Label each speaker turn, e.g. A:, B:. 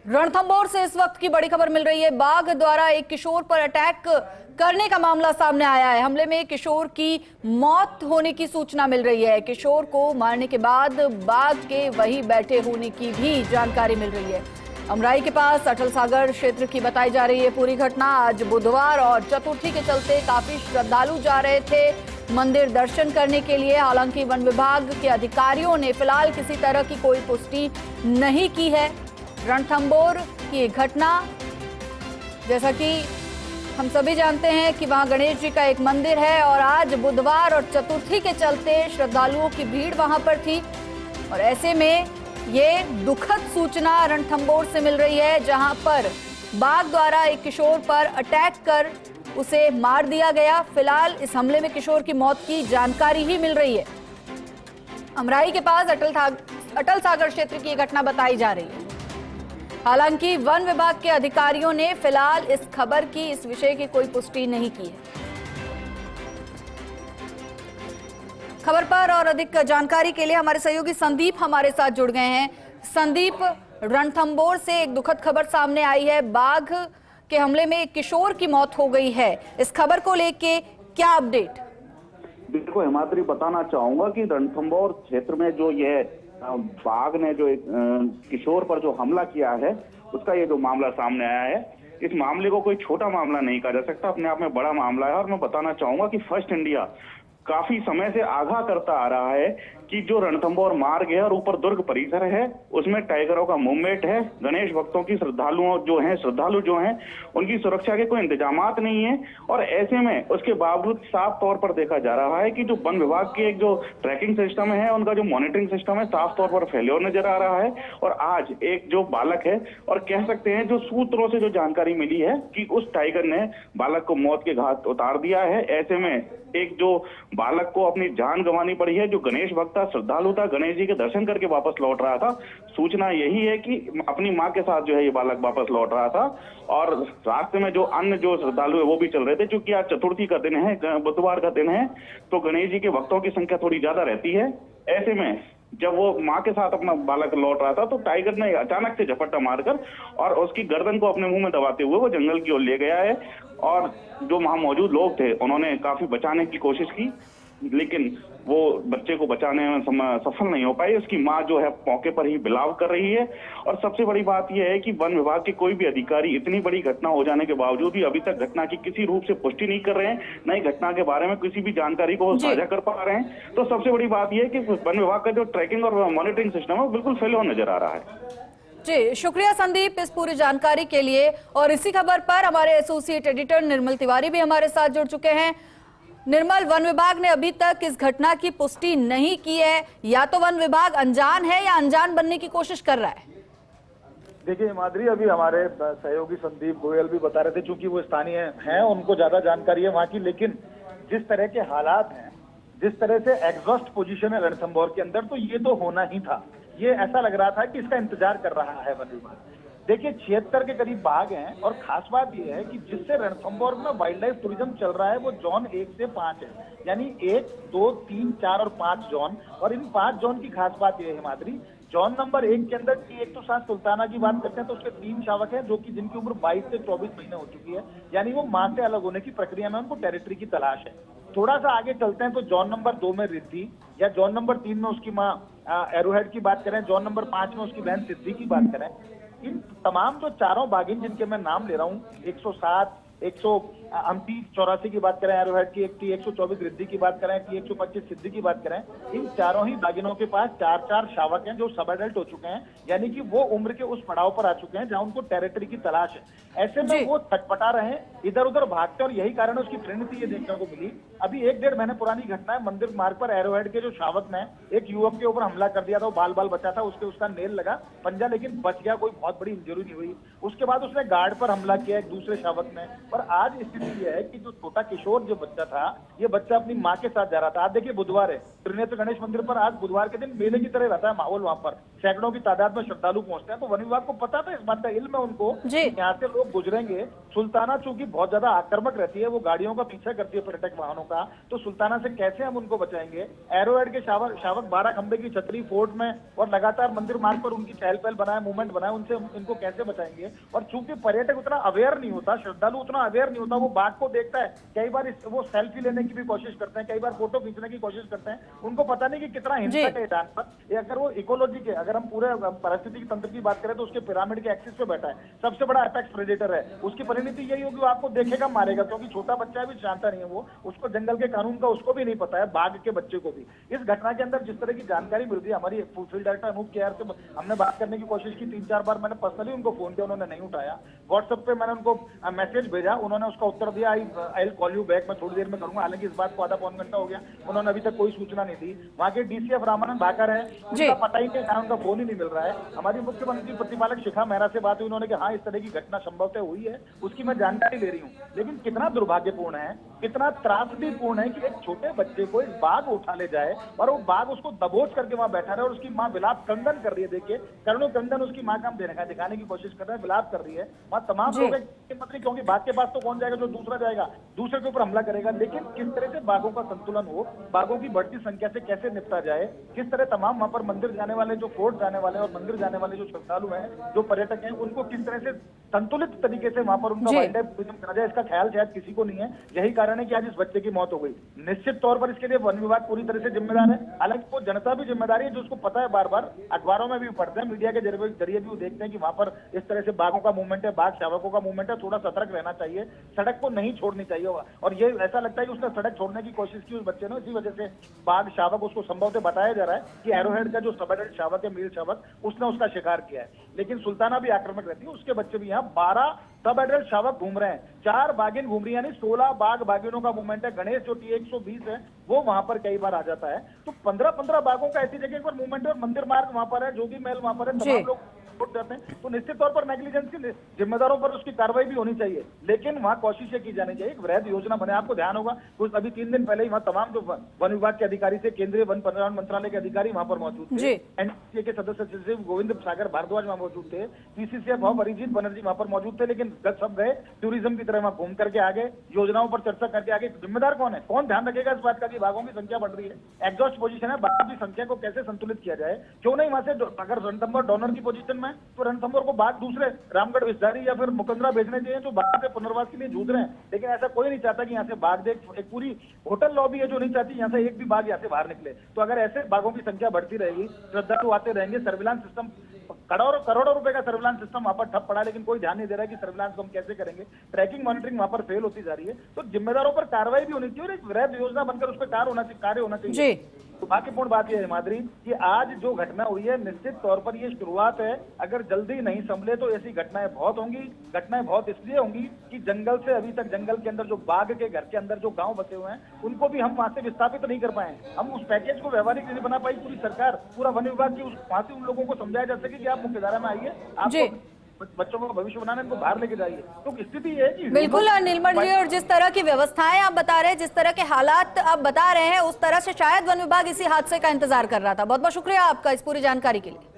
A: रणथंभौर से इस वक्त की बड़ी खबर मिल रही है। बाघ द्वारा एक किशोर पर अटैक करने का मामला सामने आया है। हमले में किशोर की मौत होने की सूचना मिल रही है। किशोर को मारने के बाद बाघ के वहीं बैठे होने की भी जानकारी मिल रही है। अमराई के पास अटल सागर क्षेत्र की बताई जा रही है पूरी घटना। आज बुधवार और चतुर्थी के चलते काफी श्रद्धालु जा रहे थे मंदिर दर्शन करने के लिए। हालांकि वन विभाग के अधिकारियों ने फिलहाल किसी तरह की कोई पुष्टि नहीं की है। रणथंभौर की घटना, जैसा कि हम सभी जानते हैं कि वहां गणेश जी का एक मंदिर है और आज बुधवार और चतुर्थी के चलते श्रद्धालुओं की भीड़ वहां पर थी। और ऐसे में ये दुखद सूचना रणथंभौर से मिल रही है, जहां पर बाघ द्वारा एक किशोर पर अटैक कर उसे मार दिया गया। फिलहाल इस हमले में किशोर की मौत की जानकारी ही मिल रही है। अमराई के पास अटल सागर क्षेत्र की घटना बताई जा रही है। हालांकि वन विभाग के अधिकारियों ने फिलहाल इस खबर की, इस विषय की कोई पुष्टि नहीं की है। खबर पर और अधिक जानकारी के लिए हमारे सहयोगी संदीप हमारे साथ जुड़ गए हैं। संदीप, रणथंभौर से एक दुखद खबर सामने आई है। बाघ के हमले में एक किशोर की मौत हो गई है। इस खबर को लेके क्या अपडेट?
B: देखो हिमाद्री, बताना चाहूंगा कि रणथंभौर क्षेत्र में जो ये बाघ ने जो एक किशोर पर जो हमला किया है, उसका ये जो मामला सामने आया है, इस मामले को कोई छोटा मामला नहीं कहा जा सकता, अपने आप में बड़ा मामला है। और मैं बताना चाहूंगा कि फर्स्ट इंडिया काफी समय से आगाह करता आ रहा है कि जो रणथंभौर मार्ग है और ऊपर दुर्ग परिसर है, उसमें टाइगरों का मूवमेंट है। गणेश भक्तों की श्रद्धालु जो हैं उनकी सुरक्षा के कोई इंतजामात नहीं है। और ऐसे में उसके बावजूद साफ तौर पर देखा जा रहा है कि जो वन विभाग के एक जो ट्रैकिंग सिस्टम है, उनका जो मॉनिटरिंग सिस्टम है, साफ तौर पर फेल्योर नजर आ रहा है। और आज एक जो बालक है, और कह सकते हैं जो सूत्रों से जो जानकारी मिली है कि उस टाइगर ने बालक को मौत के घाट उतार दिया है। ऐसे में एक जो बालक को अपनी जान गंवानी पड़ी है, जो गणेश भक्त श्रद्धालु था, गणेश जी के दर्शन करके वापस लौट रहा था। सूचना यही है कि अपनी मां के साथ जो है ये बालक वापस लौट रहा था और रास्ते में जो अन्य जो श्रद्धालु है वो भी चल रहे थे। क्योंकि आज चतुर्थी का दिन है, बुधवार का दिन है, तो गणेश जी के भक्तों की संख्या थोड़ी ज्यादा रहती है। ऐसे में जब वो मां के साथ अपना बालक लौट रहा था तो टाइगर ने अचानक से झपट्टा मारकर और उसकी गर्दन को अपने मुंह में दबाते हुए वो जंगल की ओर ले गया है। और जो वहां मौजूद लोग थे उन्होंने काफी बचाने की कोशिश की, लेकिन वो बच्चे को बचाने में सफल नहीं हो पाए। उसकी मां जो है मौके पर ही बिलाव कर रही है। और सबसे बड़ी बात यह है कि वन विभाग के कोई भी अधिकारी इतनी बड़ी घटना हो जाने के बावजूद भी अभी तक घटना की किसी रूप से पुष्टि नहीं कर रहे हैं, न ही घटना के बारे में किसी भी जानकारी को साझा कर पा रहे हैं। तो सबसे बड़ी बात यह है कि वन विभाग का जो ट्रैकिंग और मॉनिटरिंग सिस्टम है बिल्कुल फेल हो नजर आ रहा है।
A: जी, शुक्रिया संदीप इस पूरी जानकारी के लिए। और इसी खबर पर हमारे एसोसिएट एडिटर निर्मल तिवारी भी हमारे साथ जुड़ चुके हैं। निर्मल, वन विभाग ने अभी तक इस घटना की पुष्टि नहीं की है। या तो वन विभाग अनजान है या अनजान बनने की कोशिश कर रहा है।
C: देखिए माधुरी, अभी हमारे सहयोगी संदीप गोयल भी बता रहे थे, चूंकि वो स्थानीय हैं, उनको ज्यादा जानकारी है वहां की। लेकिन जिस तरह के हालात हैं, जिस तरह से एग्जॉस्ट पोजीशन है रणथंभौर के अंदर, तो ये तो होना ही था। ये ऐसा लग रहा था कि इसका इंतजार कर रहा है वन विभाग। देखिए 76 के करीब बाघ हैं और खास बात यह है कि जिससे रणथंभौर में वाइल्ड लाइफ टूरिज्म चल रहा है वो जोन 1 से 5 है, यानी 1, 2, 3, 4 और 5 जोन। और इन 5 जोन की खास बात यह है माधुरी, जोन नंबर 1 के अंदर T107 सुल्ताना की बात करते हैं तो उसके 3 शावक हैं, जो कि जिनकी उम्र 22 से 24 महीने हो चुकी है, यानी वो मां से अलग होने की प्रक्रिया में, उनको टेरिटरी की तलाश है। थोड़ा सा आगे चलते हैं तो जोन नंबर 2 में रिद्धि, या जोन नंबर 3 में उसकी मां एरोहेड की बात करें, जोन नंबर 5 में उसकी बहन सिद्धि की बात करें। इन तमाम जो चारों बाघिन जिनके मैं नाम ले रहा हूँ, 107, 184 की बात करें एरोहेड की, T124 रिद्धि की बात करें, T125 सिद्धि की बात करें, इन चारों ही बाघिनों के पास 4 शावक हैं जो सब एडल्ट हो चुके हैं, यानी कि वो उम्र के उस पड़ाव पर आ चुके हैं जहां उनको टेरिटरी की तलाश है। ऐसे में वो छटपटा रहे हैं, इधर उधर भागते, और यही कारण उसकी परिणति ये देखने को मिली। अभी 1-1.5 महीने पुरानी घटना है, मंदिर मार्ग पर एरोहेड के जो शावक ने एक युवक के ऊपर हमला कर दिया था, वो बाल बचा था, उसका नेल लगा पंजा, लेकिन बच गया, कोई बहुत बड़ी इंजरी नहीं हुई। उसके बाद उसने गार्ड पर हमला किया एक दूसरे शावक ने, पर आज स्थिति यह है कि जो छोटा किशोर जो बच्चा था, ये बच्चा अपनी माँ के साथ जा रहा था। आज देखिए बुधवार है, त्रिनेत्र गणेश मंदिर पर आज बुधवार के दिन मेले की तरह रहता है माहौल। वहां पर सैकड़ों की तादाद में श्रद्धालु पहुंचते हैं। तो वन विभाग को पता था, इस बात का इल्म है उनको, यहाँ से लोग गुजरेंगे। सुल्ताना चूंकि बहुत ज्यादा आक्रामक रहती है, वो गाड़ियों का पीछा करती है पर्यटक वाहनों का, तो सुल्ताना से कैसे हम उनको बचाएंगे। एरोहेड के शावक 12 खंबे की छतरी फोर्ट में और लगातार मंदिर मार्ग पर उनकी चहल पहल बनाए, मूवमेंट बनाए, उनसे इनको कैसे बचाएंगे। और चूंकि पर्यटक उतना अवेयर नहीं होता, श्रद्धालु उतना अवेयर नहीं होता, वो बाघ को देखता है, कई बार वो सेल्फी लेने की भी कोशिश करते हैं, कई बार फोटो खींचने की कोशिश करते हैं, उनको पता नहीं कि कितना हिंसक है जानवर। अगर वो इकोलॉजी के, अगर हम पूरे पारिस्थितिकी तंत्र की बात करें तो उसके पिरामिड के एक्सिस पे बैठा है, सबसे बड़ा एपेक्स प्रेडेटर है। उसकी परिणति यही होगी, वो आपको देखेगा मारेगा, क्योंकि छोटा बच्चा है, भी जानता नहीं है वो, उसको जंगल के कानून का उसको भी नहीं पता है, बाघ के बच्चे को भी। इस घटना के अंदर जिस तरह की जानकारी मिल रही है, हमारी फील्ड डायरेक्टर अनूप केआर से हमने बात करने की कोशिश की, 3-4 बार मैंने पर्सनली उनको फोन किया, उन्होंने नहीं उठाया। व्हाट्सएप पे मैंने उनको मैसेज भेजा, उन्होंने उसका उत्तर दिया, I will call you back, मैं थोड़ी देर में करूंगा। हालांकि इस बात को आधा पौन घंटा हो गया, उन्होंने अभी तक कोई सूचना नहीं दी। वहाँ के डीसीएफ रामानंद भाकर है, उनका पता ही नहीं, उनका फोन ही नहीं मिल रहा है। हमारी मुख्यमंत्री प्रतिपालक शिखा मेहरा से बात हुई, उन्होंने कहा हाँ इस तरह की घटना संभवतः हुई है, उसकी मैं जानकारी ले रही हूँ। लेकिन कितना दुर्भाग्यपूर्ण है, कितना त्रासदीपूर्ण है कि एक छोटे बच्चे को एक बाघ उठा ले जाए और वो बाघ उसको दबोच करके वहां बैठा रहे और उसकी माँ विलाप क्रंदन कर रही है। देखिए करुण क्रंदन उसकी माँ का हम दिखाने की कोशिश कर रहे हैं, विलाप कर रही है। वहाँ तमाम लोग मतलब, क्योंकि बाघ के पास तो कौन जाएगा, जो दूसरा जाएगा दूसरे के ऊपर हमला करेगा। लेकिन किस तरह से बाघों का संतुलन हो, बाघों की बढ़ती संख्या से कैसे निपटा जाए, किस तरह तमाम वहां पर मंदिर जाने वाले, जो फोर्ट जाने वाले और मंदिर जाने वाले जो श्रद्धालु हैं, जो पर्यटक हैं, उनको किस तरह से संतुलित तरीके से वहां पर उनका वाइल्ड लाइफ टूरिज्म करा जाए, इसका ख्याल शायद किसी को नहीं है। यही कारण है कि आज इस बच्चे की मौत हो गई। निश्चित तौर पर इसके लिए वन विभाग पूरी तरह से जिम्मेदार है, हालांकि वो जनता भी जिम्मेदारी है, जो उसको पता है, बार बार अखबारों में भी पढ़ते हैं, मीडिया के जरिए भी वो देखते हैं कि वहां पर इस तरह से बाघों का मूवमेंट है, बाघ शावकों का मूवमेंट है। थोड़ा सतर्क रहना चाहिए, सड़क को नहीं छोड़नी चाहिए। और ये ऐसा लगता है कि उसने सड़क छोड़ने की कोशिश की उस बच्चे ने, इसी वजह से बाघ शावक, उसको संभवतः बताया जा रहा है कि एरोहेड का जो सब एडल्ट शावक है, मेल शावक, उसने उसका शिकार किया है। लेकिन सुल्ताना भी आक्रामक रहती है, उसके बच्चे भी यहाँ 12 सब एडल्ट शावक घूम रहे हैं, 4 बाघिन घूम रही है, यानी 16 बाघ बाघिनों का मूवमेंट है। गणेश जो T120 है वो वहां पर कई बार आ जाता है। तो 15-15 बाघों का ऐसी जगह पर मूवमेंट है और मंदिर मार्ग वहां पर है, जोगी महल वहां पर है, तमाम लोग उठ जाते हैं। तो निश्चित तौर पर नेग्लिजेंस के जिम्मेदारों पर उसकी कार्रवाई भी होनी चाहिए, लेकिन वहां कोशिशें की जानी चाहिए, एक वृहद योजना बने। आपको ध्यान होगा कुछ अभी 3 दिन पहले ही वहां तमाम जो वन विभाग के अधिकारी थे, केंद्रीय वन पर्यावरण मंत्रालय के अधिकारी वहां पर मौजूद थे, एनसीए के सदस्य सचिव गोविंद सागर भारद्वाज वहां मौजूद थे, पीसीसीएफ अरिजीत बनर्जी वहां पर मौजूद थे। लेकिन सब गए टूरिज्म की तरह वहां घूम करके आगे, योजनाओं पर चर्चा करके आगे। जिम्मेदार कौन है, कौन ध्यान रखेगा इस बात का कि बाघों की संख्या बढ़ रही है, एग्जॉस्ट पोजीशन है, बाघों की संख्या को कैसे संतुलित किया जाए। क्यों नहीं वहां से, अगर रणथंभौर डोनर की पोजीशन में, तो रणथंभौर को बाघ दूसरे रामगढ़ विस्तारी या फिर मुकंदरा भेजने चाहिए, जो बाघ के पुनर्वास के लिए जूझ रहे हैं। लेकिन ऐसा कोई नहीं चाहता कि यहाँ से बाघ देख, एक पूरी होटल लॉबी है जो नहीं चाहती यहाँ से एक भी बाघ यहाँ से बाहर निकले। तो अगर ऐसे बाघों की संख्या बढ़ती रहेगी, श्रद्धालु आते रहेंगे, सर्विलांस सिस्टम, करोड़ों रुपए का सर्विलांस सिस्टम वहां पर ठप पड़ा, लेकिन कोई ध्यान नहीं दे रहा है कि सर्विलांस को हम कैसे करेंगे। ट्रैकिंग मॉनिटरिंग वहां पर फेल होती जा रही है। तो जिम्मेदारों पर कार्रवाई भी होनी चाहिए और एक वृहद योजना बनकर उस पर कार्य होना चाहिए। दुर्भाग्यपूर्ण बात यह है माधुरी कि आज जो घटना हुई है, निश्चित तौर पर ये शुरुआत है। अगर जल्दी नहीं संभले तो ऐसी घटनाएं बहुत होंगी। घटनाएं बहुत इसलिए होंगी कि जंगल से अभी तक, जंगल के अंदर जो बाघ के घर के अंदर जो गांव बसे हुए हैं, उनको भी हम वहां से विस्थापित नहीं कर पाए। हम उस पैकेज को व्यवहारिक नहीं बना पाई पूरी सरकार, पूरा वन विभाग की, वहां से उन लोगों को समझाया जा सके कि आप मुख्यधारा में आइए, आपको बच्चों को भविष्य बनाने, इनको बाहर लेके जाइए। तो स्थिति है कि
A: बिल्कुल नीलमणि जी, और जिस तरह की व्यवस्थाएं आप बता रहे हैं, जिस तरह के हालात आप बता रहे हैं, उस तरह से शायद वन विभाग इसी हादसे का इंतजार कर रहा था। बहुत बहुत शुक्रिया आपका इस पूरी जानकारी के लिए।